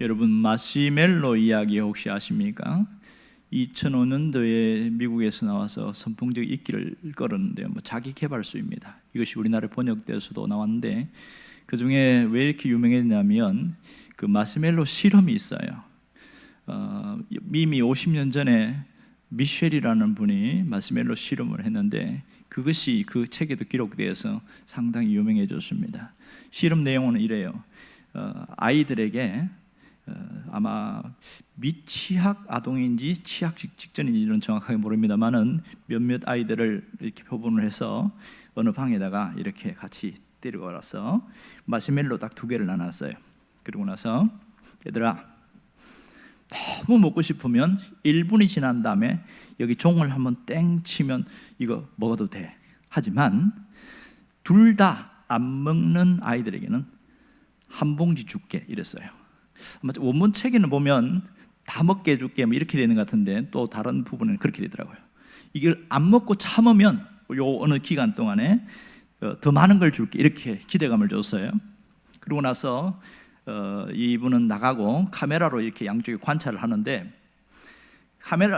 여러분, 마시멜로 이야기 혹시 아십니까? 2005년도에 미국에서 나와서 선풍적 인기를 끌었는데요. 자기 개발서입니다. 이것이 우리나라에 번역돼서도 나왔는데, 그 중에 왜 이렇게 유명했냐면 그 마시멜로 실험이 있어요. 이미 50년 전에 미셸이라는 분이 마시멜로 실험을 했는데, 그것이 그 책에도 기록되어서 상당히 유명해졌습니다. 실험 내용은 이래요. 아이들에게 아마 미취학 아동인지 취학 직전인지는 정확하게 모릅니다만은 몇몇 아이들을 이렇게 표본을 해서 어느 방에다가 이렇게 같이 데리고 와서 마시멜로 딱 2개를 나눴어요. 그리고 나서 얘들아, 너무 먹고 싶으면 1분이 지난 다음에 여기 종을 한번 땡 치면 이거 먹어도 돼. 하지만 둘 다 안 먹는 아이들에게는 한 봉지 줄게 이랬어요. 원문 책에는 보면 다 먹게 해줄게 이렇게 되는 것 같은데, 또 다른 부분은 그렇게 되더라고요. 이걸 안 먹고 참으면 요 어느 기간 동안에 더 많은 걸 줄게 이렇게 기대감을 줬어요. 그러고 나서 이분은 나가고 카메라로 이렇게 양쪽에 관찰을 하는데,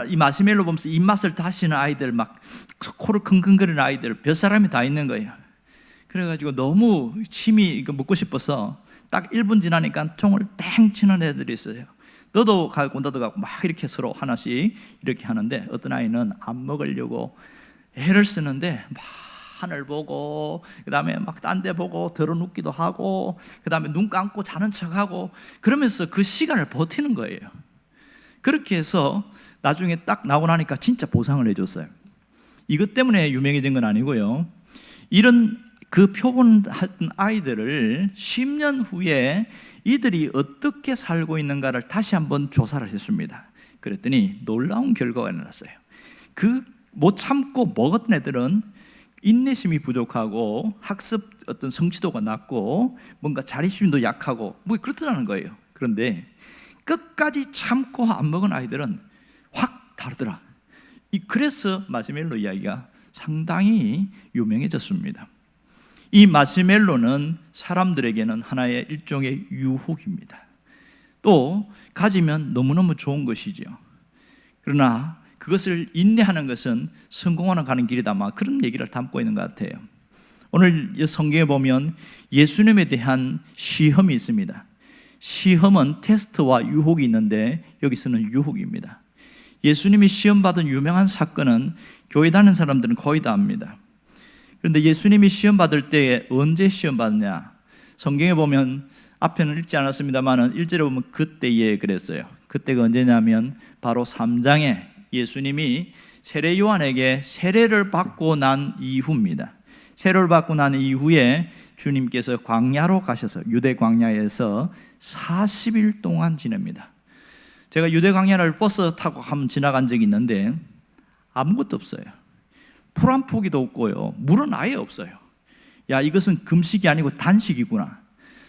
이 마시멜로 보면서 입맛을 다시는 아이들, 막 코를 킁킁거리는 아이들 몇 사람이 다 있는 거예요. 그래가지고 너무 침이 이거 먹고 싶어서 딱 1분 지나니까 종을 땡 치는 애들이 있어요. 너도 가고 너도 가고 막 이렇게 서로 하나씩 이렇게 하는데, 어떤 아이는 안 먹으려고 애를 쓰는데 막 하늘 보고, 그 다음에 막 딴 데 보고 덜어눕기도 하고, 그 다음에 눈 감고 자는 척하고, 그러면서 그 시간을 버티는 거예요. 그렇게 해서 나중에 딱 나오고 나니까 진짜 보상을 해줬어요. 이것 때문에 유명해진 건 아니고요, 이런 그 표본한 아이들을 10년 후에 이들이 어떻게 살고 있는가를 다시 한번 조사를 했습니다. 그랬더니 놀라운 결과가 나왔어요. 그 못 참고 먹었던 애들은 인내심이 부족하고 학습 어떤 성취도가 낮고 뭔가 자립심도 약하고 뭐 그렇다는 거예요. 그런데 끝까지 참고 안 먹은 아이들은 확 다르더라. 그래서 마시멜로 이야기가 상당히 유명해졌습니다. 이 마시멜로는 사람들에게는 하나의 일종의 유혹입니다. 또 가지면 너무너무 좋은 것이죠. 그러나 그것을 인내하는 것은 성공하는 가는 길이다, 막 그런 얘기를 담고 있는 것 같아요. 오늘 성경에 보면 예수님에 대한 시험이 있습니다. 시험은 테스트와 유혹이 있는데, 여기서는 유혹입니다. 예수님이 시험받은 유명한 사건은 교회 다니는 사람들은 거의 다 압니다. 그런데 예수님이 시험 받을 때 언제 시험 받느냐? 성경에 보면, 앞에는 읽지 않았습니다만 1절에 보면 그때에 그랬어요. 그때가 언제냐면 바로 3장에 예수님이 세례 요한에게 세례를 받고 난 이후입니다. 세례를 받고 난 이후에 주님께서 광야로 가셔서 유대 광야에서 40일 동안 지냅니다. 제가 유대 광야를 버스 타고 한번 지나간 적이 있는데 아무것도 없어요. 풀 한 포기도 없고요, 물은 아예 없어요. 야, 이것은 금식이 아니고 단식이구나.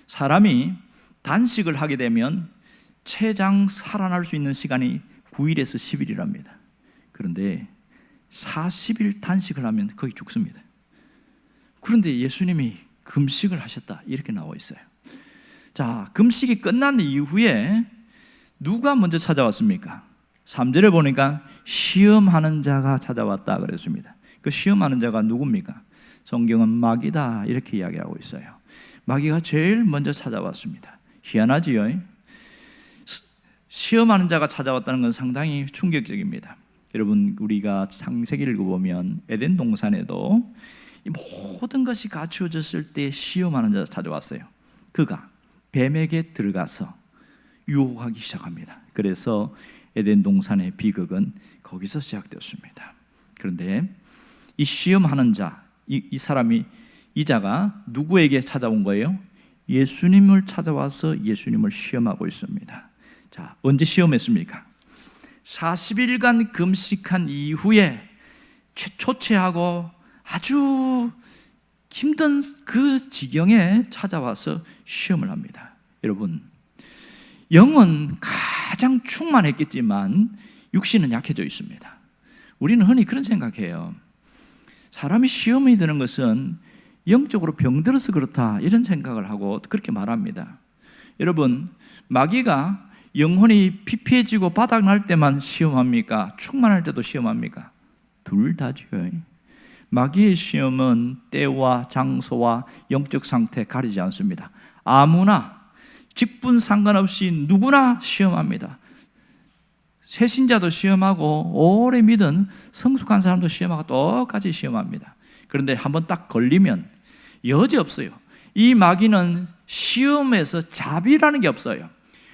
사람이 단식을 하게 되면 최장 살아날 수 있는 시간이 9일에서 10일이랍니다. 그런데 40일 단식을 하면 거의 죽습니다. 그런데 예수님이 금식을 하셨다, 이렇게 나와 있어요. 자, 금식이 끝난 이후에 누가 먼저 찾아왔습니까? 3절에 보니까 시험하는 자가 찾아왔다 그랬습니다. 그 시험하는 자가 누굽니까? 성경은 마귀다, 이렇게 이야기하고 있어요. 마귀가 제일 먼저 찾아왔습니다. 희한하지요? 시험하는 자가 찾아왔다는 건 상당히 충격적입니다. 여러분, 우리가 창세기를 읽어보면 에덴 동산에도 모든 것이 갖추어졌을 때 시험하는 자가 찾아왔어요. 그가 뱀에게 들어가서 유혹하기 시작합니다. 그래서 에덴 동산의 비극은 거기서 시작되었습니다. 그런데 이 시험하는 자, 이 사람이, 이 자가 누구에게 찾아온 거예요? 예수님을 찾아와서 예수님을 시험하고 있습니다. 자, 언제 시험했습니까? 40일간 금식한 이후에 초췌하고 아주 힘든 그 지경에 찾아와서 시험을 합니다. 여러분, 영은 가장 충만했겠지만 육신은 약해져 있습니다. 우리는 흔히 그런 생각해요. 사람이 시험이 드는 것은 영적으로 병들어서 그렇다, 이런 생각을 하고 그렇게 말합니다. 여러분, 마귀가 영혼이 피폐해지고 바닥날 때만 시험합니까? 충만할 때도 시험합니까? 둘 다죠. 마귀의 시험은 때와 장소와 영적 상태 가리지 않습니다. 아무나 직분 상관없이 누구나 시험합니다. 새신자도 시험하고 오래 믿은 성숙한 사람도 시험하고 똑같이 시험합니다. 그런데 한번 딱 걸리면 여지없어요. 이 마귀는 시험에서 자비라는 게 없어요.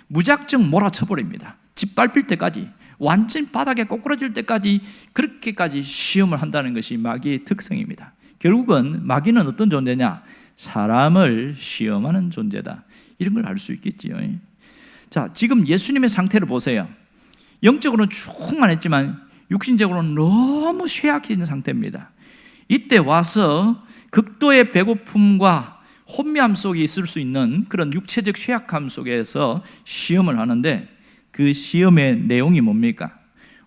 무작정 몰아쳐버립니다. 짓밟힐 때까지, 완전 바닥에 꼬꾸라질 때까지 그렇게까지 시험을 한다는 것이 마귀의 특성입니다. 결국은 마귀는 어떤 존재냐? 사람을 시험하는 존재다. 이런 걸 알 수 있겠지요. 자, 지금 예수님의 상태를 보세요. 영적으로는 충만했지만 육신적으로는 너무 쇠약해진 상태입니다. 이때 와서 극도의 배고픔과 혼미함 속에 있을 수 있는 그런 육체적 쇠약함 속에서 시험을 하는데, 그 시험의 내용이 뭡니까?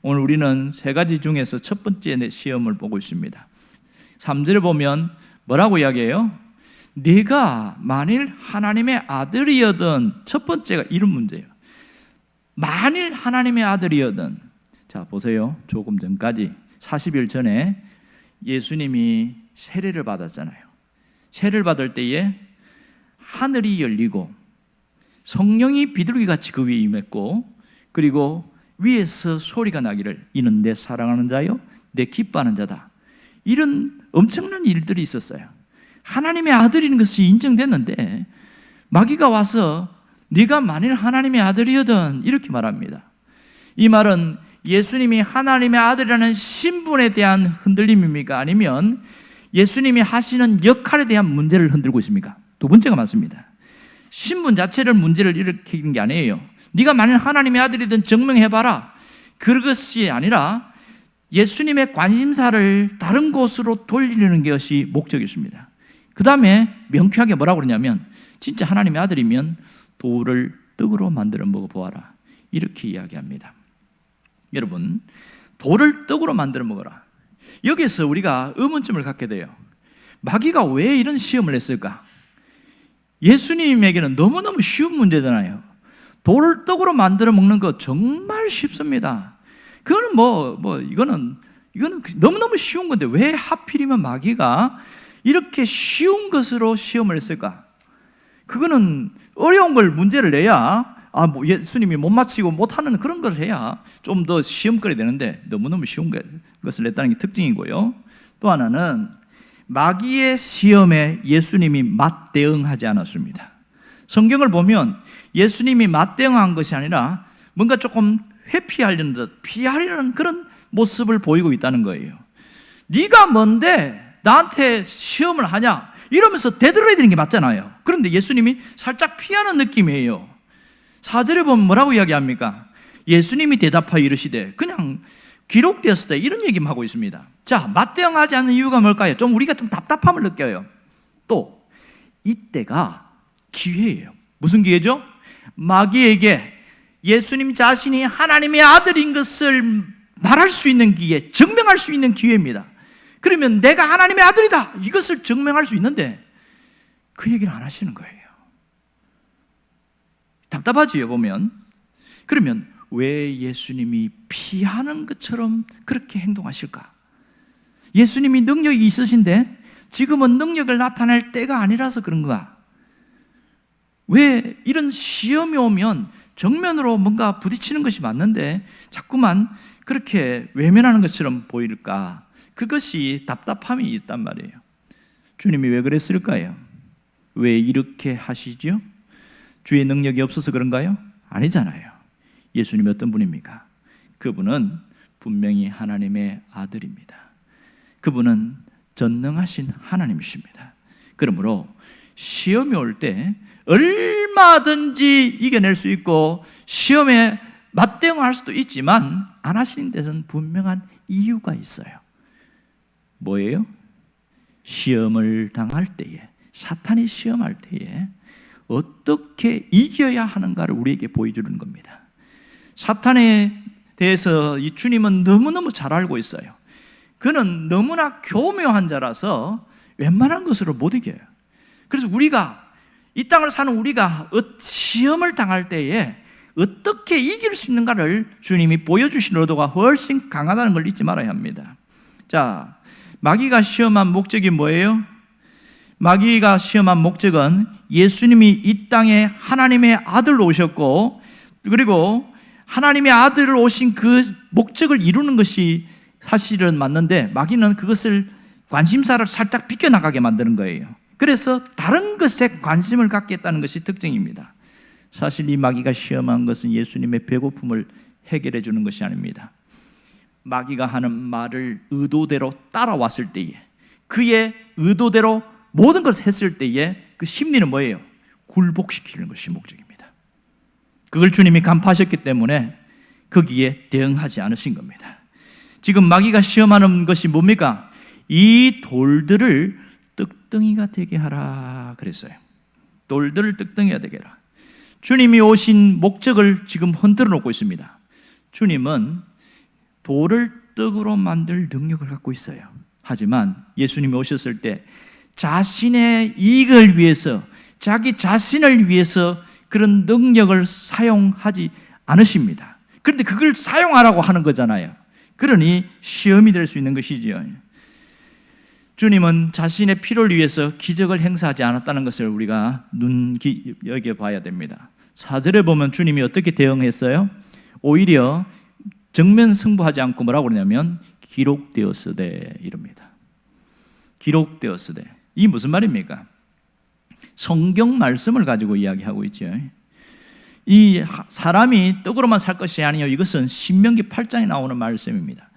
오늘 우리는 세 가지 중에서 첫 번째 시험을 보고 있습니다. 3절에 보면 뭐라고 이야기해요? 네가 만일 하나님의 아들이어든, 첫 번째가 이런 문제예요. 만일 하나님의 아들이어든. 자, 보세요. 조금 전까지 40일 전에 예수님이 세례를 받았잖아요. 세례를 받을 때에 하늘이 열리고 성령이 비둘기같이 그 위에 임했고, 그리고 위에서 소리가 나기를 이는 내 사랑하는 자요 내 기뻐하는 자다. 이런 엄청난 일들이 있었어요. 하나님의 아들인 것이 인정됐는데 마귀가 와서 네가 만일 하나님의 아들이거든 이렇게 말합니다. 이 말은 예수님이 하나님의 아들이라는 신분에 대한 흔들림입니까? 아니면 예수님이 하시는 역할에 대한 문제를 흔들고 있습니까? 두 번째가 맞습니다. 신분 자체를 문제를 일으키는 게 아니에요. 네가 만일 하나님의 아들이든 증명해봐라, 그것이 아니라 예수님의 관심사를 다른 곳으로 돌리려는 것이 목적이었습니다. 그 다음에 명쾌하게 뭐라고 그러냐면 진짜 하나님의 아들이면 돌을 떡으로 만들어 먹어보아라 이렇게 이야기합니다. 여러분, 돌을 떡으로 만들어 먹어라. 여기서 우리가 의문점을 갖게 돼요. 마귀가 왜 이런 시험을 했을까? 예수님에게는 너무너무 쉬운 문제잖아요. 돌을 떡으로 만들어 먹는 거 정말 쉽습니다. 그거는 이거는 너무너무 쉬운 건데 왜 하필이면 마귀가 이렇게 쉬운 것으로 시험을 했을까? 그거는 어려운 걸 문제를 내야 예수님이 못 맞히고 못하는 그런 걸 해야 좀 더 시험거리 되는데 너무너무 쉬운 것을 냈다는 게 특징이고요. 또 하나는 마귀의 시험에 예수님이 맞대응하지 않았습니다. 성경을 보면 예수님이 맞대응한 것이 아니라 뭔가 조금 회피하려는 듯 피하려는 그런 모습을 보이고 있다는 거예요. 네가 뭔데 나한테 시험을 하냐 이러면서 되돌아야 되는 게 맞잖아요. 그런데 예수님이 살짝 피하는 느낌이에요. 4절에 보면 뭐라고 이야기합니까? 예수님이 대답하여 이르시되, 그냥 기록되었을 때 이런 얘기만 하고 있습니다. 자, 맞대응하지 않는 이유가 뭘까요? 우리가 좀 답답함을 느껴요. 또 이때가 기회예요. 무슨 기회죠? 마귀에게 예수님 자신이 하나님의 아들인 것을 말할 수 있는 기회, 증명할 수 있는 기회입니다. 그러면 내가 하나님의 아들이다 이것을 증명할 수 있는데 그 얘기를 안 하시는 거예요. 답답하지요, 보면. 그러면 왜 예수님이 피하는 것처럼 그렇게 행동하실까? 예수님이 능력이 있으신데 지금은 능력을 나타낼 때가 아니라서 그런가? 왜 이런 시험이 오면 정면으로 뭔가 부딪히는 것이 맞는데 자꾸만 그렇게 외면하는 것처럼 보일까? 그것이 답답함이 있단 말이에요. 주님이 왜 그랬을까요? 왜 이렇게 하시죠? 주의 능력이 없어서 그런가요? 아니잖아요. 예수님이 어떤 분입니까? 그분은 분명히 하나님의 아들입니다. 그분은 전능하신 하나님이십니다. 그러므로 시험이 올 때 얼마든지 이겨낼 수 있고 시험에 맞대응할 수도 있지만 안 하시는 데서는 분명한 이유가 있어요. 뭐예요? 시험을 당할 때에, 사탄이 시험할 때에 어떻게 이겨야 하는가를 우리에게 보여주는 겁니다. 사탄에 대해서 이 주님은 너무너무 잘 알고 있어요. 그는 너무나 교묘한 자라서 웬만한 것으로 못 이겨요. 그래서 우리가 이 땅을 사는 우리가 시험을 당할 때에 어떻게 이길 수 있는가를 주님이 보여주신 의도가 훨씬 강하다는 걸 잊지 말아야 합니다. 자, 마귀가 시험한 목적이 뭐예요? 마귀가 시험한 목적은 예수님이 이 땅에 하나님의 아들로 오셨고, 그리고 하나님의 아들로 오신 그 목적을 이루는 것이 사실은 맞는데, 마귀는 그것을 관심사를 살짝 비껴나가게 만드는 거예요. 그래서 다른 것에 관심을 갖게 했다는 것이 특징입니다. 사실 이 마귀가 시험한 것은 예수님의 배고픔을 해결해 주는 것이 아닙니다. 마귀가 하는 말을 의도대로 따라왔을 때에, 그의 의도대로 모든 것을 했을 때에 그 심리는 뭐예요? 굴복시키는 것이 목적입니다. 그걸 주님이 간파하셨기 때문에 거기에 대응하지 않으신 겁니다. 지금 마귀가 시험하는 것이 뭡니까? 이 돌들을 떡덩이가 되게 하라 그랬어요. 돌들을 떡덩이가 되게 하라. 주님이 오신 목적을 지금 흔들어 놓고 있습니다. 주님은 돌을 떡으로 만들 능력을 갖고 있어요. 하지만 예수님이 오셨을 때 자신의 이익을 위해서, 자기 자신을 위해서 그런 능력을 사용하지 않으십니다. 그런데 그걸 사용하라고 하는 거잖아요. 그러니 시험이 될 수 있는 것이지요. 주님은 자신의 필요를 위해서 기적을 행사하지 않았다는 것을 우리가 눈여겨봐야 됩니다. 4절에 보면 주님이 어떻게 대응했어요? 오히려 정면 승부하지 않고 뭐라고 그러냐면 기록되었으되 이럽니다. 기록되었으되. 이 무슨 말입니까? 성경 말씀을 가지고 이야기하고 있죠. 이 사람이 떡으로만 살 것이 아니요, 이것은 신명기 8장에 나오는 말씀입니다.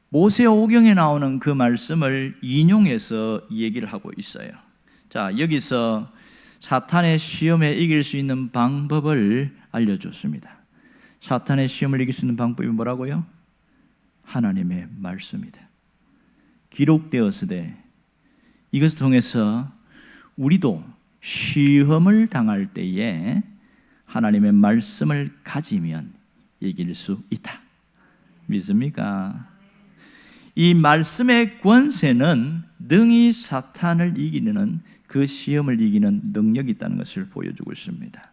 모세오경에 나오는 그 말씀을 인용해서 얘기를 하고 있어요. 자, 여기서 사탄의 시험에 이길 수 있는 방법을 알려줬습니다. 사탄의 시험을 이길 수 있는 방법이 뭐라고요? 하나님의 말씀이다. 기록되었으되, 이것을 통해서 우리도 시험을 당할 때에 하나님의 말씀을 가지면 이길 수 있다. 믿습니까? 이 말씀의 권세는 능히 사탄을 이기는, 그 시험을 이기는 능력이 있다는 것을 보여주고 있습니다.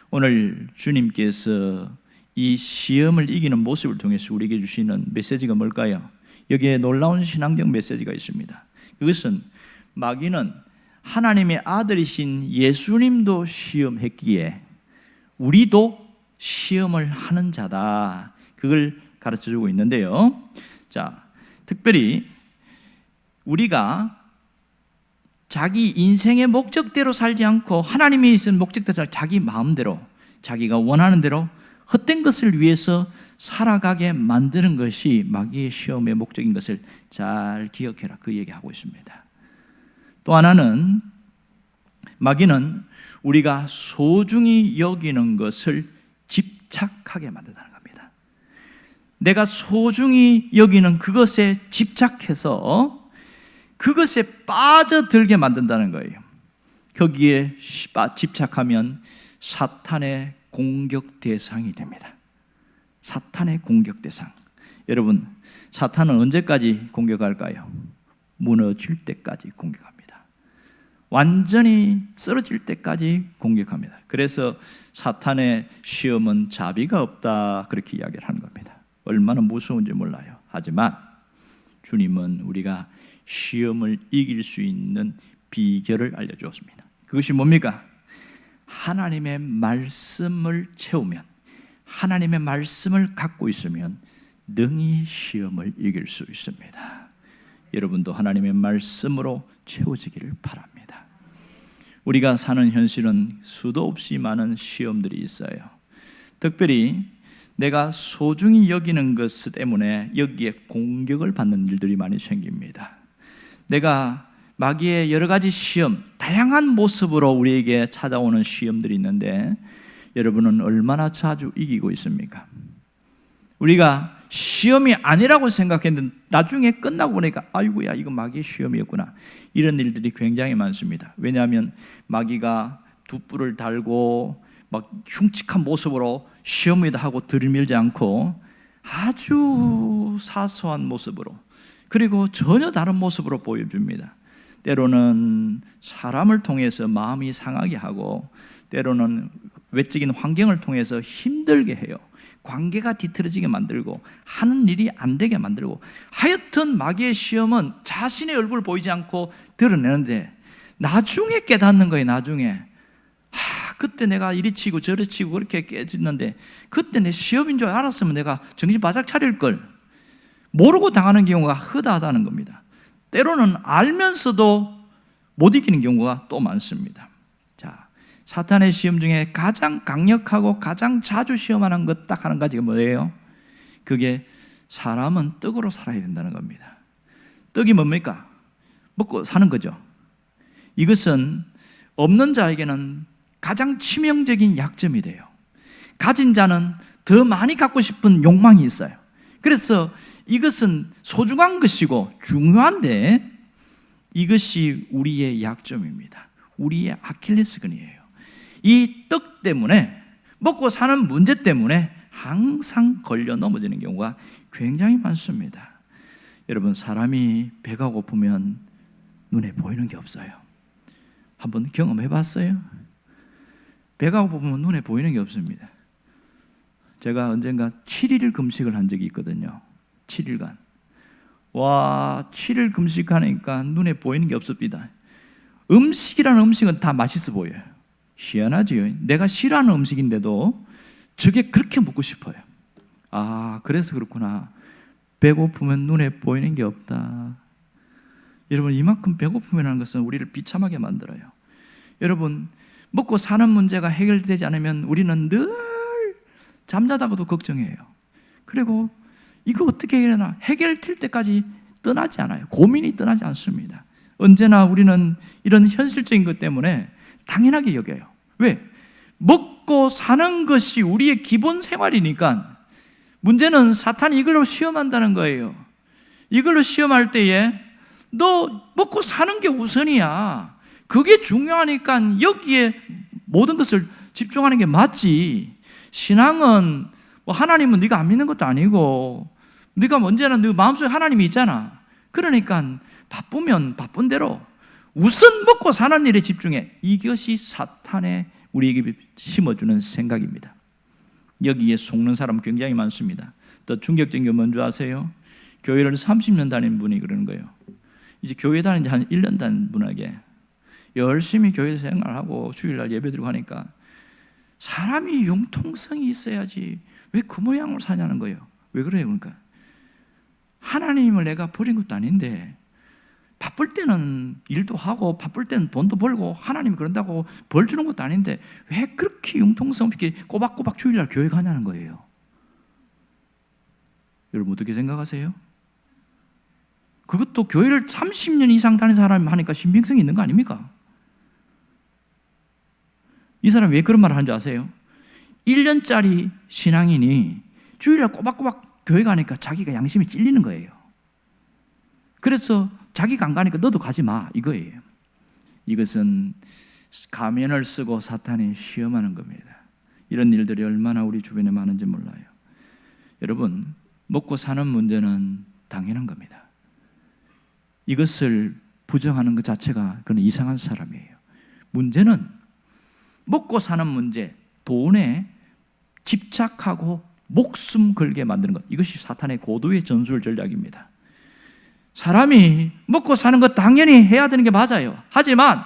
오늘 주님께서 이 시험을 이기는 모습을 통해서 우리에게 주시는 메시지가 뭘까요? 여기에 놀라운 신앙적 메시지가 있습니다. 그것은 마귀는 하나님의 아들이신 예수님도 시험했기에 우리도 시험을 하는 자다, 그걸 가르쳐주고 있는데요. 자, 특별히 우리가 자기 인생의 목적대로 살지 않고 하나님이 있는 목적대로 자기 마음대로, 자기가 원하는 대로 헛된 것을 위해서 살아가게 만드는 것이 마귀의 시험의 목적인 것을 잘 기억해라, 그 얘기하고 있습니다. 또 하나는 마귀는 우리가 소중히 여기는 것을 집착하게 만든다는 겁니다. 내가 소중히 여기는 그것에 집착해서 그것에 빠져들게 만든다는 거예요. 거기에 집착하면 사탄의 공격 대상이 됩니다. 사탄의 공격 대상. 여러분, 사탄은 언제까지 공격할까요? 무너질 때까지 공격합니다. 완전히 쓰러질 때까지 공격합니다. 그래서 사탄의 시험은 자비가 없다, 그렇게 이야기를 하는 겁니다. 얼마나 무서운지 몰라요. 하지만 주님은 우리가 시험을 이길 수 있는 비결을 알려주었습니다. 그것이 뭡니까? 하나님의 말씀을 채우면, 하나님의 말씀을 갖고 있으면 능히 시험을 이길 수 있습니다. 여러분도 하나님의 말씀으로 채워지기를 바랍니다. 우리가 사는 현실은 수도 없이 많은 시험들이 있어요. 특별히 내가 소중히 여기는 것 때문에 여기에 공격을 받는 일들이 많이 생깁니다. 내가 마귀의 여러 가지 시험, 다양한 모습으로 우리에게 찾아오는 시험들이 있는데 여러분은 얼마나 자주 이기고 있습니까? 우리가 시험이 아니라고 생각했는데 나중에 끝나고 보니까 아이고야, 이거 마귀의 시험이었구나, 이런 일들이 굉장히 많습니다. 왜냐하면 마귀가 두 뿔을 달고 막 흉측한 모습으로 시험이다 하고 들이밀지 않고 아주 사소한 모습으로, 그리고 전혀 다른 모습으로 보여줍니다. 때로는 사람을 통해서 마음이 상하게 하고 때로는 외적인 환경을 통해서 힘들게 해요. 관계가 뒤틀어지게 만들고 하는 일이 안 되게 만들고, 하여튼 마귀의 시험은 자신의 얼굴 보이지 않고 드러내는데 나중에 깨닫는 거예요. 나중에 그때 내가 이리 치고 저리 치고 그렇게 깨졌는데 그때 내 시험인 줄 알았으면 내가 정신 바짝 차릴 걸, 모르고 당하는 경우가 허다하다는 겁니다. 때로는 알면서도 못 이기는 경우가 또 많습니다. 자, 사탄의 시험 중에 가장 강력하고 가장 자주 시험하는 것 딱 한 가지가 뭐예요? 그게 사람은 떡으로 살아야 된다는 겁니다. 떡이 뭡니까? 먹고 사는 거죠. 이것은 없는 자에게는 가장 치명적인 약점이 돼요. 가진 자는 더 많이 갖고 싶은 욕망이 있어요. 그래서 이것은 소중한 것이고 중요한데 이것이 우리의 약점입니다. 우리의 아킬레스건이에요. 이 떡 때문에, 먹고 사는 문제 때문에 항상 걸려 넘어지는 경우가 굉장히 많습니다. 여러분, 사람이 배가 고프면 눈에 보이는 게 없어요. 한번 경험해 봤어요? 배가 고프면 눈에 보이는 게 없습니다. 제가 언젠가 7일 금식을 한 적이 있거든요. 7일간. 와, 7일 금식하니까 눈에 보이는 게 없습니다. 음식이라는 음식은 다 맛있어 보여요. 희한하지요. 내가 싫어하는 음식인데도 저게 그렇게 먹고 싶어요. 아, 그래서 그렇구나. 배고프면 눈에 보이는 게 없다. 여러분, 이만큼 배고픔이라는 것은 우리를 비참하게 만들어요. 여러분, 먹고 사는 문제가 해결되지 않으면 우리는 늘 잠자다가도 걱정해요. 그리고 이거 어떻게 해결하나? 해결될 때까지 떠나지 않아요. 고민이 떠나지 않습니다. 언제나 우리는 이런 현실적인 것 때문에 당연하게 여겨요. 왜? 먹고 사는 것이 우리의 기본 생활이니까. 문제는 사탄이 이걸로 시험한다는 거예요. 이걸로 시험할 때에 너 먹고 사는 게 우선이야. 그게 중요하니까 여기에 모든 것을 집중하는 게 맞지. 신앙은 뭐 하나님은 네가 안 믿는 것도 아니고 네가 언제나 네 마음속에 하나님이 있잖아. 그러니까 바쁘면 바쁜 대로 우선 먹고 사는 일에 집중해. 이것이 사탄의 우리에게 심어주는 생각입니다. 여기에 속는 사람 굉장히 많습니다. 더 충격적인 게 뭔지 아세요? 교회를 30년 다닌 분이 그러는 거예요. 이제 교회 다닌 지 한 1년 다닌 분에게 열심히 교회 생활하고 주일날 예배드리고 하니까 사람이 융통성이 있어야지 왜 그 모양으로 사냐는 거예요. 왜 그래요? 그러니까 하나님을 내가 버린 것도 아닌데 바쁠 때는 일도 하고 바쁠 때는 돈도 벌고 하나님이 그런다고 벌 주는 것도 아닌데 왜 그렇게 융통성 없게 꼬박꼬박 주일날 교회 가냐는 거예요. 여러분 어떻게 생각하세요? 그것도 교회를 30년 이상 다닌 사람이 하니까 신빙성이 있는 거 아닙니까? 이 사람이 왜 그런 말을 하는지 아세요? 1년짜리 신앙인이 주일날 꼬박꼬박 교회 가니까 자기가 양심이 찔리는 거예요. 그래서 자기가 안 가니까 너도 가지 마, 이거예요. 이것은 가면을 쓰고 사탄이 시험하는 겁니다. 이런 일들이 얼마나 우리 주변에 많은지 몰라요. 여러분, 먹고 사는 문제는 당연한 겁니다. 이것을 부정하는 것 자체가 그건 이상한 사람이에요. 문제는 먹고 사는 문제, 돈에 집착하고 목숨 걸게 만드는 것, 이것이 사탄의 고도의 전술 전략입니다. 사람이 먹고 사는 것 당연히 해야 되는 게 맞아요. 하지만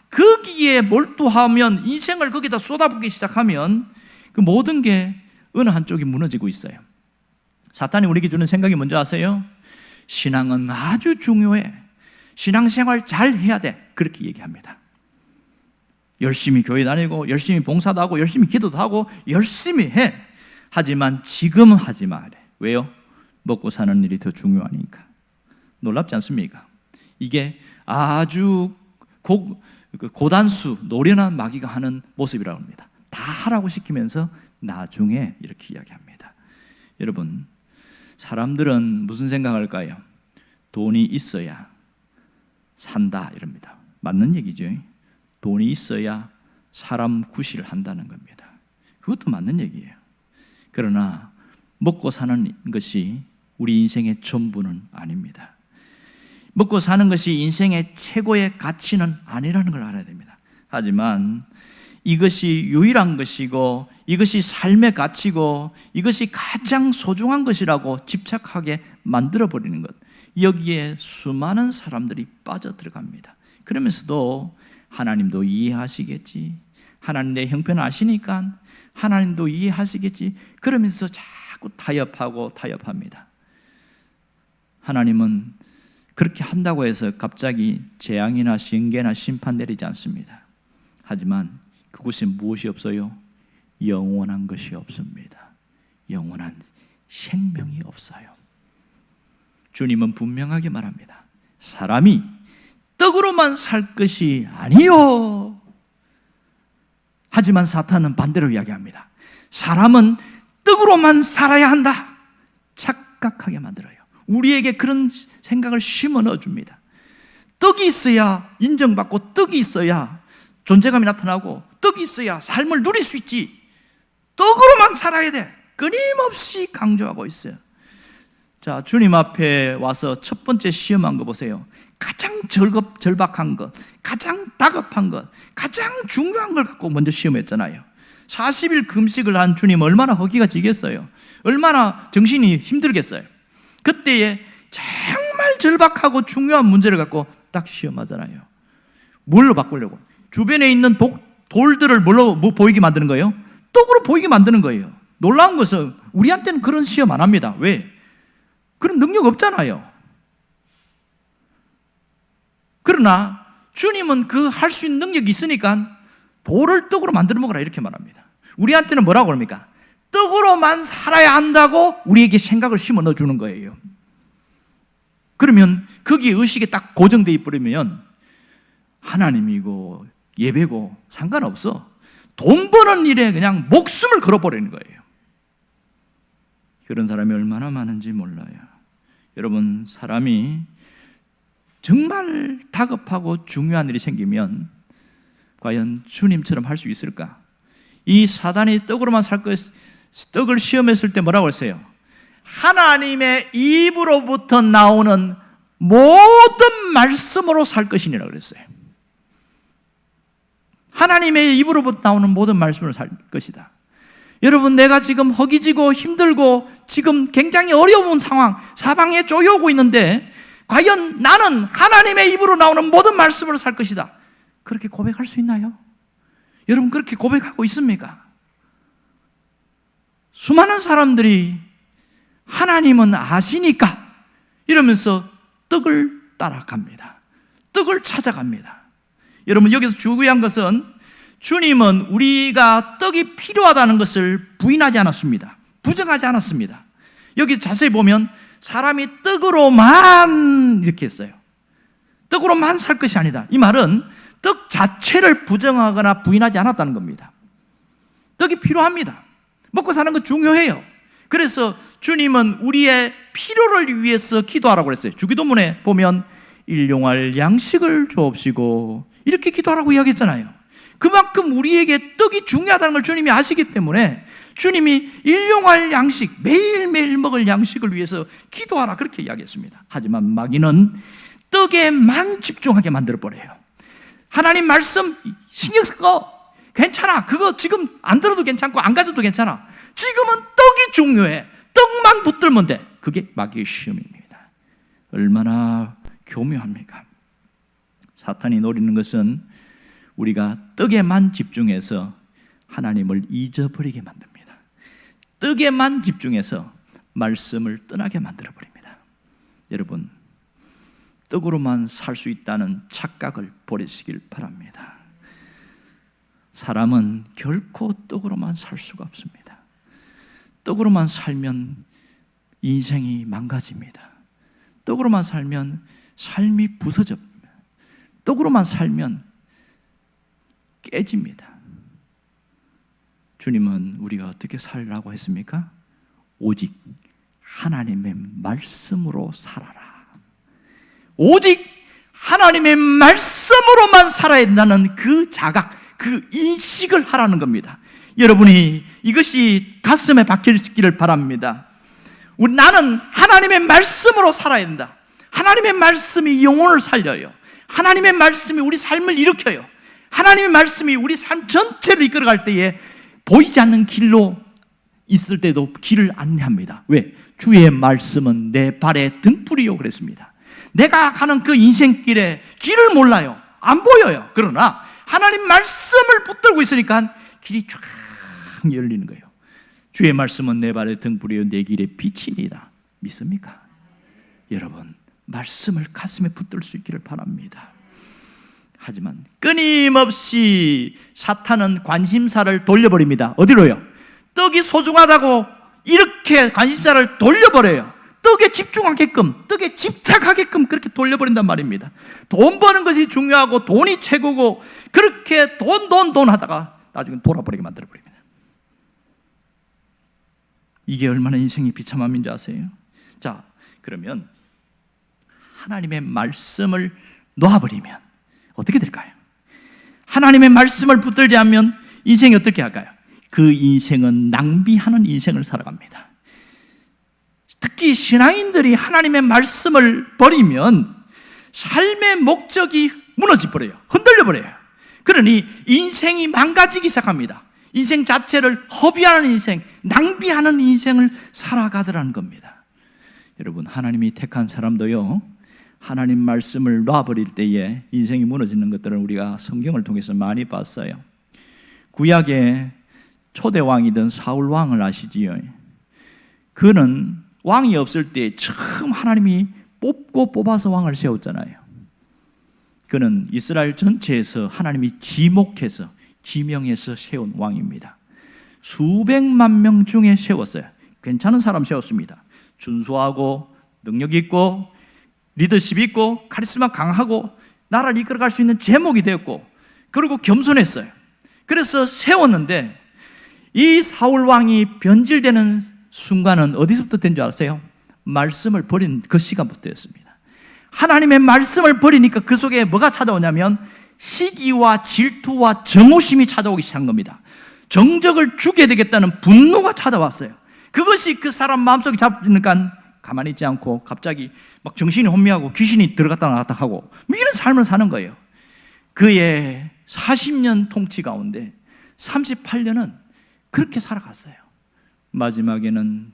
거기에 몰두하면, 인생을 거기다 쏟아붓기 시작하면 그 모든 게 어느 한쪽이 무너지고 있어요. 사탄이 우리에게 주는 생각이 뭔지 아세요? 신앙은 아주 중요해. 신앙생활 잘 해야 돼. 그렇게 얘기합니다. 열심히 교회 다니고 열심히 봉사도 하고 열심히 기도도 하고 열심히 해. 하지만 지금은 하지 마래. 왜요? 먹고 사는 일이 더 중요하니까. 놀랍지 않습니까? 이게 아주 고단수 노련한 마귀가 하는 모습이라고 합니다. 다 하라고 시키면서 나중에 이렇게 이야기합니다. 여러분, 사람들은 무슨 생각할까요? 돈이 있어야 산다 이럽니다. 맞는 얘기죠. 돈이 있어야 사람 구실을 한다는 겁니다. 그것도 맞는 얘기예요. 그러나 먹고 사는 것이 우리 인생의 전부는 아닙니다. 먹고 사는 것이 인생의 최고의 가치는 아니라는 걸 알아야 됩니다. 하지만 이것이 유일한 것이고 이것이 삶의 가치고 이것이 가장 소중한 것이라고 집착하게 만들어버리는 것, 여기에 수많은 사람들이 빠져들어갑니다. 그러면서도 하나님도 이해하시겠지, 하나님 내 형편 아시니까 하나님도 이해하시겠지, 그러면서 자꾸 타협합니다. 하나님은 그렇게 한다고 해서 갑자기 재앙이나 징계나 심판 내리지 않습니다. 하지만 그곳에 무엇이 없어요? 영원한 것이 없습니다. 영원한 생명이 없어요. 주님은 분명하게 말합니다. 사람이 떡으로만 살 것이 아니요. 하지만 사탄은 반대로 이야기합니다. 사람은 떡으로만 살아야 한다. 착각하게 만들어요. 우리에게 그런 생각을 심어 넣어줍니다. 떡이 있어야 인정받고, 떡이 있어야 존재감이 나타나고, 떡이 있어야 삶을 누릴 수 있지, 떡으로만 살아야 돼, 끊임없이 강조하고 있어요. 자, 주님 앞에 와서 첫 번째 시험한 거 보세요. 가장 절박한 것, 가장 다급한 것, 가장 중요한 걸 갖고 먼저 시험했잖아요. 40일 금식을 한 주님 얼마나 허기가 지겠어요. 얼마나 정신이 힘들겠어요. 그때에 정말 절박하고 중요한 문제를 갖고 딱 시험하잖아요. 뭘로 바꾸려고? 주변에 있는 돌들을 뭘로 보이게 만드는 거예요? 떡으로 보이게 만드는 거예요. 놀라운 것은 우리한테는 그런 시험 안 합니다. 왜? 그런 능력 없잖아요. 그러나 주님은 그 할 수 있는 능력이 있으니까 돌을 떡으로 만들어 먹으라 이렇게 말합니다. 우리한테는 뭐라고 그럽니까? 떡으로만 살아야 한다고 우리에게 생각을 심어 넣어주는 거예요. 그러면 거기에 의식이 딱 고정되어 버리면 하나님이고 예배고 상관없어. 돈 버는 일에 그냥 목숨을 걸어버리는 거예요. 그런 사람이 얼마나 많은지 몰라요. 여러분, 사람이 정말 다급하고 중요한 일이 생기면 과연 주님처럼 할 수 있을까? 이 사단이 떡으로만 살 것, 떡을 시험했을 때 뭐라고 했어요? 하나님의 입으로부터 나오는 모든 말씀으로 살 것이니라 그랬어요. 하나님의 입으로부터 나오는 모든 말씀으로 살 것이다. 여러분, 내가 지금 허기지고 힘들고 지금 굉장히 어려운 상황, 사방에 쪼여오고 있는데 과연 나는 하나님의 입으로 나오는 모든 말씀으로 살 것이다, 그렇게 고백할 수 있나요? 여러분, 그렇게 고백하고 있습니까? 수많은 사람들이 하나님은 아시니까 이러면서 떡을 따라갑니다. 떡을 찾아갑니다. 여러분, 여기서 중요한 것은 주님은 우리가 떡이 필요하다는 것을 부인하지 않았습니다. 부정하지 않았습니다. 여기 자세히 보면 사람이 떡으로만 이렇게 했어요. 떡으로만 살 것이 아니다. 이 말은 떡 자체를 부정하거나 부인하지 않았다는 겁니다. 떡이 필요합니다. 먹고 사는 거 중요해요. 그래서 주님은 우리의 필요를 위해서 기도하라고 그랬어요. 주기도문에 보면 일용할 양식을 주옵시고 이렇게 기도하라고 이야기했잖아요. 그만큼 우리에게 떡이 중요하다는 걸 주님이 아시기 때문에 주님이 일용할 양식, 매일매일 먹을 양식을 위해서 기도하라 그렇게 이야기했습니다. 하지만 마귀는 떡에만 집중하게 만들어버려요. 하나님 말씀 신경 쓰고 괜찮아, 그거 지금 안 들어도 괜찮고 안 가져도 괜찮아, 지금은 떡이 중요해, 떡만 붙들면 돼. 그게 마귀의 시험입니다. 얼마나 교묘합니까? 사탄이 노리는 것은 우리가 떡에만 집중해서 하나님을 잊어버리게 만듭니다. 떡에만 집중해서 말씀을 떠나게 만들어버립니다. 여러분, 떡으로만 살 수 있다는 착각을 버리시길 바랍니다. 사람은 결코 떡으로만 살 수가 없습니다. 떡으로만 살면 인생이 망가집니다. 떡으로만 살면 삶이 부서집니다. 떡으로만 살면 깨집니다. 주님은 우리가 어떻게 살라고 했습니까? 오직 하나님의 말씀으로 살아라. 오직 하나님의 말씀으로만 살아야 된다는 그 자각, 그 인식을 하라는 겁니다. 여러분이 이것이 가슴에 박혀있기를 바랍니다. 나는 하나님의 말씀으로 살아야 된다. 하나님의 말씀이 영혼을 살려요. 하나님의 말씀이 우리 삶을 일으켜요. 하나님의 말씀이 우리 삶 전체를 이끌어갈 때에 보이지 않는 길로 있을 때도 길을 안내합니다. 왜? 주의 말씀은 내 발의 등불이요 그랬습니다. 내가 가는 그 인생길에 길을 몰라요. 안 보여요. 그러나 하나님 말씀을 붙들고 있으니까 길이 쫙 열리는 거예요. 주의 말씀은 내 발의 등불이요 내 길의 빛이니이다. 믿습니까? 여러분, 말씀을 가슴에 붙들 수 있기를 바랍니다. 하지만 끊임없이 사탄은 관심사를 돌려버립니다. 어디로요? 떡이 소중하다고 이렇게 관심사를 돌려버려요. 떡에 집중하게끔, 떡에 집착하게끔 그렇게 돌려버린단 말입니다. 돈 버는 것이 중요하고 돈이 최고고 그렇게 돈 하다가 나중에 돌아버리게 만들어버립니다. 이게 얼마나 인생이 비참함인지 아세요? 자, 그러면 하나님의 말씀을 놓아버리면 어떻게 될까요? 하나님의 말씀을 붙들지 않으면 인생이 어떻게 할까요? 그 인생은 낭비하는 인생을 살아갑니다. 특히 신앙인들이 하나님의 말씀을 버리면 삶의 목적이 무너져버려요. 흔들려버려요. 그러니 인생이 망가지기 시작합니다. 인생 자체를 허비하는 인생, 낭비하는 인생을 살아가더라는 겁니다. 여러분, 하나님이 택한 사람도요, 하나님 말씀을 놔버릴 때에 인생이 무너지는 것들을 우리가 성경을 통해서 많이 봤어요. 구약의 초대 왕이던 사울 왕을 아시지요? 그는 왕이 없을 때 처음 하나님이 뽑고 뽑아서 왕을 세웠잖아요. 그는 이스라엘 전체에서 하나님이 지목해서 지명해서 세운 왕입니다. 수백만 명 중에 세웠어요. 괜찮은 사람 세웠습니다. 준수하고 능력 있고 리더십 있고 카리스마 강하고 나라를 이끌어갈 수 있는 제목이 되었고 그리고 겸손했어요. 그래서 세웠는데 이 사울 왕이 변질되는 순간은 어디서부터 된 줄 아세요? 말씀을 버린 그 시간부터였습니다. 하나님의 말씀을 버리니까 그 속에 뭐가 찾아오냐면 시기와 질투와 정오심이 찾아오기 시작한 겁니다. 정적을 죽여야 되겠다는 분노가 찾아왔어요. 그것이 그 사람 마음속에 잡히니까 가만히 있지 않고 갑자기 막 정신이 혼미하고 귀신이 들어갔다 나갔다 하고 이런 삶을 사는 거예요. 그의 40년 통치 가운데 38년은 그렇게 살아갔어요. 마지막에는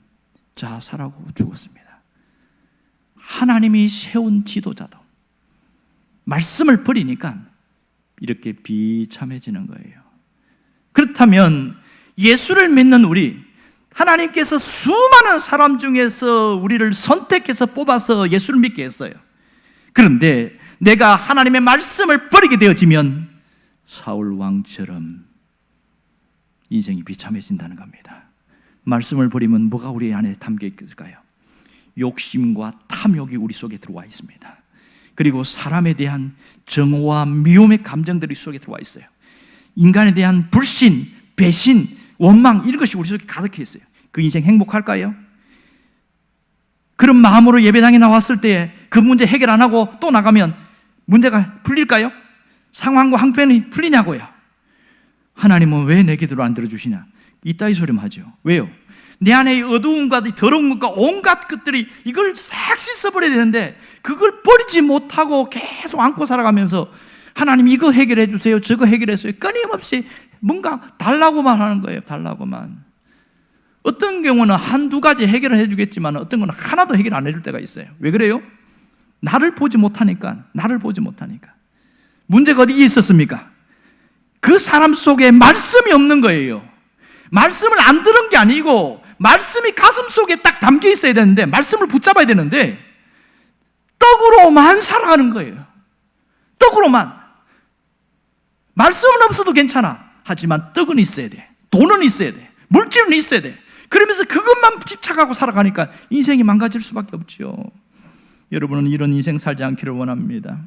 자살하고 죽었습니다. 하나님이 세운 지도자도 말씀을 버리니까 이렇게 비참해지는 거예요. 그렇다면 예수를 믿는 우리, 하나님께서 수많은 사람 중에서 우리를 선택해서 뽑아서 예수를 믿게 했어요. 그런데 내가 하나님의 말씀을 버리게 되어지면 사울 왕처럼 인생이 비참해진다는 겁니다. 말씀을 버리면 뭐가 우리 안에 담겨 있을까요? 욕심과 탐욕이 우리 속에 들어와 있습니다. 그리고 사람에 대한 정오와 미움의 감정들이 속에 들어와 있어요. 인간에 대한 불신, 배신, 원망 이런 것이 우리 속에 가득해 있어요. 그 인생 행복할까요? 그런 마음으로 예배당에 나왔을 때 그 문제 해결 안 하고 또 나가면 문제가 풀릴까요? 상황과 형편이 풀리냐고요. 하나님은 왜 내 기도를 안 들어주시냐? 이따위 소리만 하죠. 왜요? 내 안에 어두움과 더러운 것과 온갖 것들이 이걸 싹 씻어버려야 되는데 그걸 버리지 못하고 계속 안고 살아가면서 하나님 이거 해결해 주세요, 저거 해결했어요. 끊임없이 뭔가 달라고만 하는 거예요. 달라고만. 어떤 경우는 한두 가지 해결을 해주겠지만 어떤 건 하나도 해결 안 해줄 때가 있어요. 왜 그래요? 나를 보지 못하니까. 문제가 어디 있었습니까? 그 사람 속에 말씀이 없는 거예요. 말씀을 안 들은 게 아니고 말씀이 가슴 속에 딱 담겨 있어야 되는데 말씀을 붙잡아야 되는데 떡으로만 살아가는 거예요. 떡으로만. 말씀은 없어도 괜찮아. 하지만 떡은 있어야 돼. 돈은 있어야 돼. 물질은 있어야 돼. 그러면서 그것만 집착하고 살아가니까 인생이 망가질 수밖에 없죠. 여러분은 이런 인생 살지 않기를 원합니다.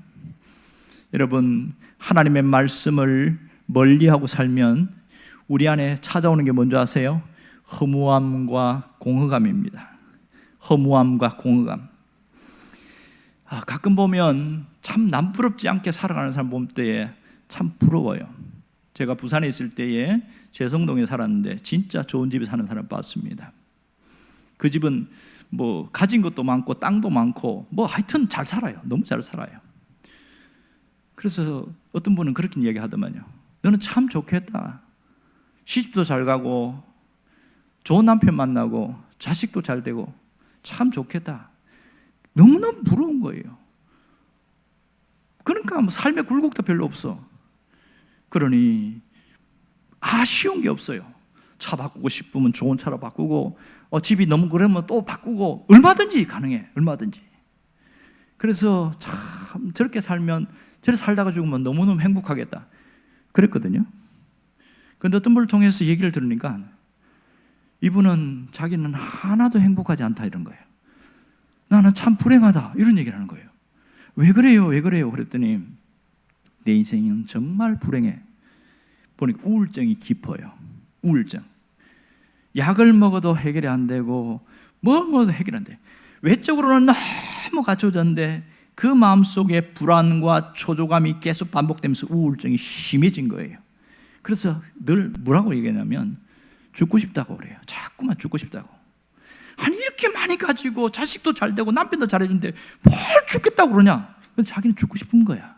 여러분, 하나님의 말씀을 멀리하고 살면 우리 안에 찾아오는 게 뭔지 아세요? 허무함과 공허감입니다. 허무함과 공허감. 가끔 보면 참 남부럽지 않게 살아가는 사람 볼 때에 참 부러워요. 제가 부산에 있을 때에 제성동에 살았는데 진짜 좋은 집에 사는 사람 봤습니다. 그 집은 뭐 가진 것도 많고 땅도 많고 뭐 하여튼 잘 살아요. 너무 잘 살아요. 그래서 어떤 분은 그렇게 이야기하더만요. 너는 참 좋겠다. 시집도 잘 가고 좋은 남편 만나고 자식도 잘 되고 참 좋겠다. 너무너무 부러운 거예요. 그러니까 뭐 삶의 굴곡도 별로 없어. 그러니 아쉬운 게 없어요. 차 바꾸고 싶으면 좋은 차로 바꾸고, 집이 너무 그러면 또 바꾸고, 얼마든지 가능해. 얼마든지. 그래서 참 저렇게 살면, 저렇게 살다가 죽으면 너무너무 행복하겠다 그랬거든요. 그런데 어떤 분을 통해서 얘기를 들으니까 이분은 자기는 하나도 행복하지 않다 이런 거예요. 나는 참 불행하다 이런 얘기를 하는 거예요. 왜 그래요? 왜 그래요? 그랬더니 내 인생은 정말 불행해. 보니까 우울증이 깊어요. 우울증. 약을 먹어도 해결이 안 되고 뭐 먹어도 해결이 안 돼. 외적으로는 너무 갖춰졌는데 그 마음속에 불안과 초조감이 계속 반복되면서 우울증이 심해진 거예요. 그래서 늘 뭐라고 얘기하냐면 죽고 싶다고 그래요. 자꾸만 죽고 싶다고. 아니 이렇게 많이 가지고 자식도 잘 되고 남편도 잘해주는데 뭘 죽겠다고 그러냐. 근데 자기는 죽고 싶은 거야.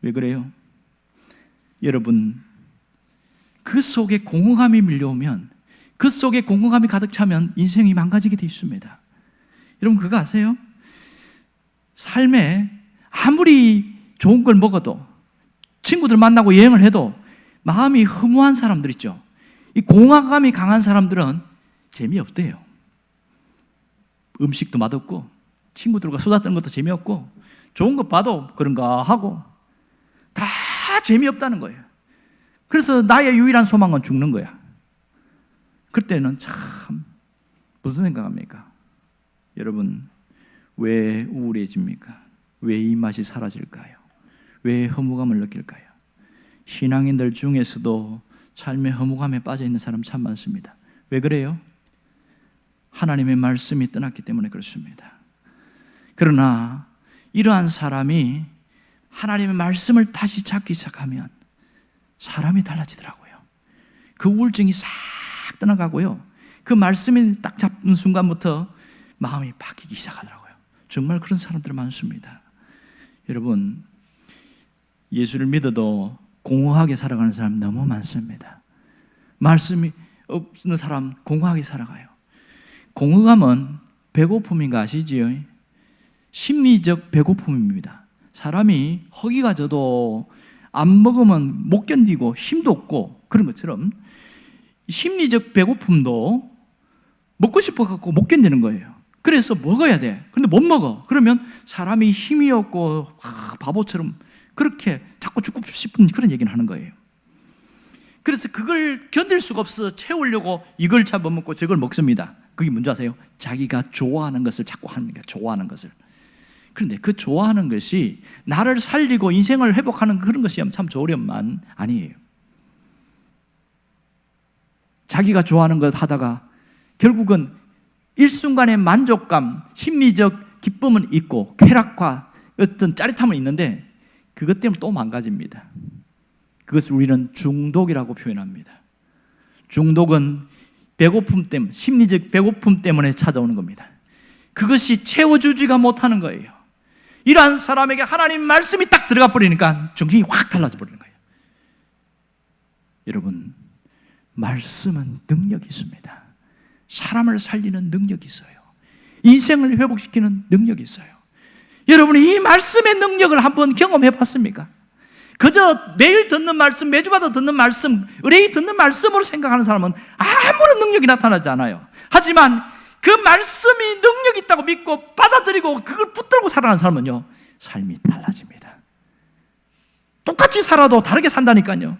왜 그래요? 여러분, 그 속에 공허감이 밀려오면, 그 속에 공허감이 가득 차면 인생이 망가지게 돼 있습니다. 여러분 그거 아세요? 삶에 아무리 좋은 걸 먹어도, 친구들 만나고 여행을 해도 마음이 허무한 사람들 있죠. 이 공허감이 강한 사람들은 재미없대요. 음식도 맛없고 친구들과 수다 떠는 것도 재미없고 좋은 것 봐도 그런가 하고 다 재미없다는 거예요. 그래서 나의 유일한 소망은 죽는 거야. 그때는 참 무슨 생각합니까? 여러분, 왜 우울해집니까? 왜 이 맛이 사라질까요? 왜 허무감을 느낄까요? 신앙인들 중에서도 삶의 허무감에 빠져 있는 사람 참 많습니다. 왜 그래요? 하나님의 말씀이 떠났기 때문에 그렇습니다. 그러나 이러한 사람이 하나님의 말씀을 다시 찾기 시작하면 사람이 달라지더라고요. 그 우울증이 싹 떠나가고요. 그 말씀이 딱 잡는 순간부터 마음이 바뀌기 시작하더라고요. 정말 그런 사람들 많습니다. 여러분, 예수를 믿어도 공허하게 살아가는 사람 너무 많습니다. 말씀이 없는 사람 공허하게 살아가요. 공허감은 배고픔인 거 아시지요? 심리적 배고픔입니다. 사람이 허기가 져도 안 먹으면 못 견디고 힘도 없고 그런 것처럼 심리적 배고픔도 먹고 싶어갖고 못 견디는 거예요. 그래서 먹어야 돼. 그런데 못 먹어. 그러면 사람이 힘이 없고 바보처럼 그렇게 자꾸 죽고 싶은 그런 얘기를 하는 거예요. 그래서 그걸 견딜 수가 없어 채우려고 이걸 잡아먹고 저걸 먹습니다. 그게 뭔지 아세요? 자기가 좋아하는 것을 자꾸 하는 거예요. 좋아하는 것을. 그런데 그 좋아하는 것이 나를 살리고 인생을 회복하는 그런 것이 참 좋으련만 아니에요. 자기가 좋아하는 것 하다가 결국은 일순간의 만족감, 심리적 기쁨은 있고 쾌락과 어떤 짜릿함은 있는데 그것 때문에 또 망가집니다. 그것을 우리는 중독이라고 표현합니다. 중독은 배고픔 때문에, 심리적 배고픔 때문에 찾아오는 겁니다. 그것이 채워주지가 못하는 거예요. 이러한 사람에게 하나님 말씀이 딱 들어가 버리니까 정신이 확 달라져 버리는 거예요. 여러분, 말씀은 능력이 있습니다. 사람을 살리는 능력이 있어요. 인생을 회복시키는 능력이 있어요. 여러분이 이 말씀의 능력을 한번 경험해 봤습니까? 그저 매일 듣는 말씀, 매주마다 듣는 말씀, 의뢰이 듣는 말씀으로 생각하는 사람은 아무런 능력이 나타나지 않아요. 하지만 그 말씀이 능력이 있다고 믿고 받아들이고 그걸 붙들고 살아가는 사람은요, 삶이 달라집니다. 똑같이 살아도 다르게 산다니까요.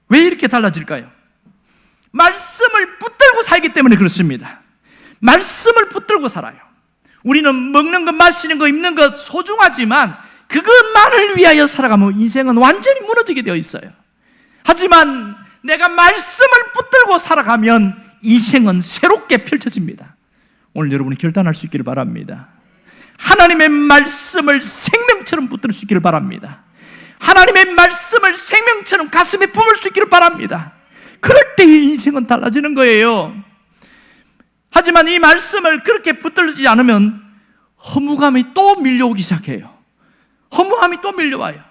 왜 이렇게 달라질까요? 말씀을 붙들고 살기 때문에 그렇습니다. 말씀을 붙들고 살아요. 우리는 먹는 것, 마시는 것, 입는 것 소중하지만 그것만을 위하여 살아가면 인생은 완전히 무너지게 되어 있어요. 하지만 내가 말씀을 붙들고 살아가면 인생은 새롭게 펼쳐집니다. 오늘 여러분이 결단할 수 있기를 바랍니다. 하나님의 말씀을 생명처럼 붙들 수 있기를 바랍니다. 하나님의 말씀을 생명처럼 가슴에 품을 수 있기를 바랍니다. 그럴 때 인생은 달라지는 거예요. 하지만 이 말씀을 그렇게 붙들지 않으면 허무감이 또 밀려오기 시작해요. 허무함이 또 밀려와요.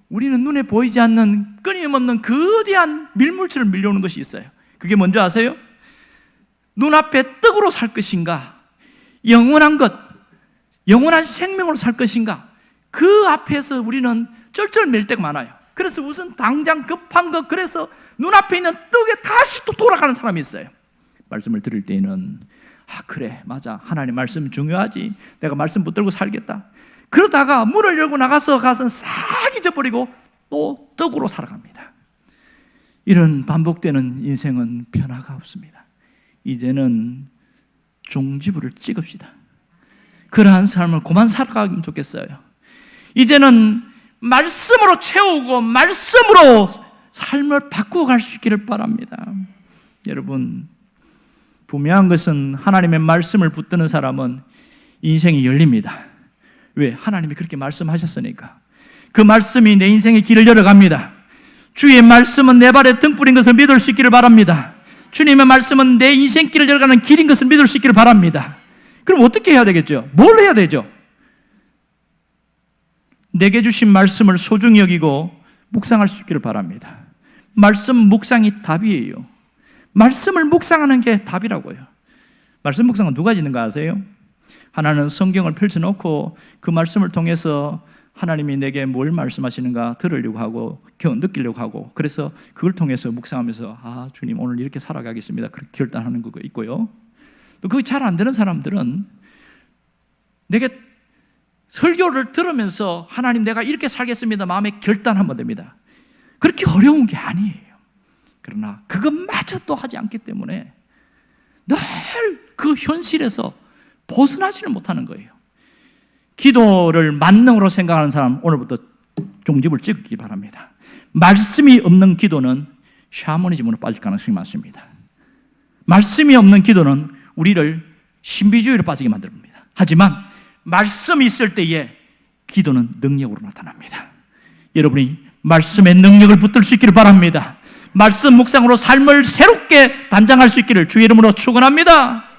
우리는 눈에 보이지 않는 끊임없는 거대한 밀물처럼 밀려오는 것이 있어요. 그게 뭔지 아세요? 눈앞에 떡으로 살 것인가, 영원한 것, 영원한 생명으로 살 것인가, 그 앞에서 우리는 쩔쩔맬 때가 많아요. 그래서 우선 당장 급한 것, 그래서 눈앞에 있는 떡에 다시 또 돌아가는 사람이 있어요. 말씀을 들을 때에는 그래, 맞아, 하나님 말씀 중요하지, 내가 말씀 붙들고 살겠다. 그러다가 문을 열고 나가서 싹 잊어버리고 또 떡으로 살아갑니다. 이런 반복되는 인생은 변화가 없습니다. 이제는 종지부를 찍읍시다. 그러한 삶을 그만 살아가면 좋겠어요. 이제는 말씀으로 채우고 말씀으로 삶을 바꾸어 갈 수 있기를 바랍니다. 여러분, 분명한 것은 하나님의 말씀을 붙드는 사람은 인생이 열립니다. 왜? 하나님이 그렇게 말씀하셨으니까. 그 말씀이 내 인생의 길을 열어갑니다. 주의 말씀은 내 발에 등불인 것을 믿을 수 있기를 바랍니다. 주님의 말씀은 내 인생길을 열어가는 길인 것을 믿을 수 있기를 바랍니다. 그럼 어떻게 해야 되겠죠? 뭘 해야 되죠? 내게 주신 말씀을 소중히 여기고 묵상할 수 있기를 바랍니다. 말씀 묵상이 답이에요. 말씀을 묵상하는 게 답이라고요. 말씀 묵상은 누가 짓는 거 아세요? 하나는 성경을 펼쳐놓고 그 말씀을 통해서 하나님이 내게 뭘 말씀하시는가 들으려고 하고 느끼려고 하고, 그래서 그걸 통해서 묵상하면서 주님 오늘 이렇게 살아가겠습니다, 그렇게 결단하는 거 있고요. 또 그게 잘 안 되는 사람들은 내게 설교를 들으면서 하나님 내가 이렇게 살겠습니다 마음에 결단하면 됩니다. 그렇게 어려운 게 아니에요. 그러나 그것마저도 하지 않기 때문에 늘 그 현실에서 벗어나지는 못하는 거예요. 기도를 만능으로 생각하는 사람 오늘부터 종집을 찍기 바랍니다. 말씀이 없는 기도는 샤머니즘으로 빠질 가능성이 많습니다. 말씀이 없는 기도는 우리를 신비주의로 빠지게 만듭니다. 하지만 말씀이 있을 때에 기도는 능력으로 나타납니다. 여러분이 말씀의 능력을 붙들 수 있기를 바랍니다. 말씀 묵상으로 삶을 새롭게 단장할 수 있기를 주의 이름으로 축원합니다.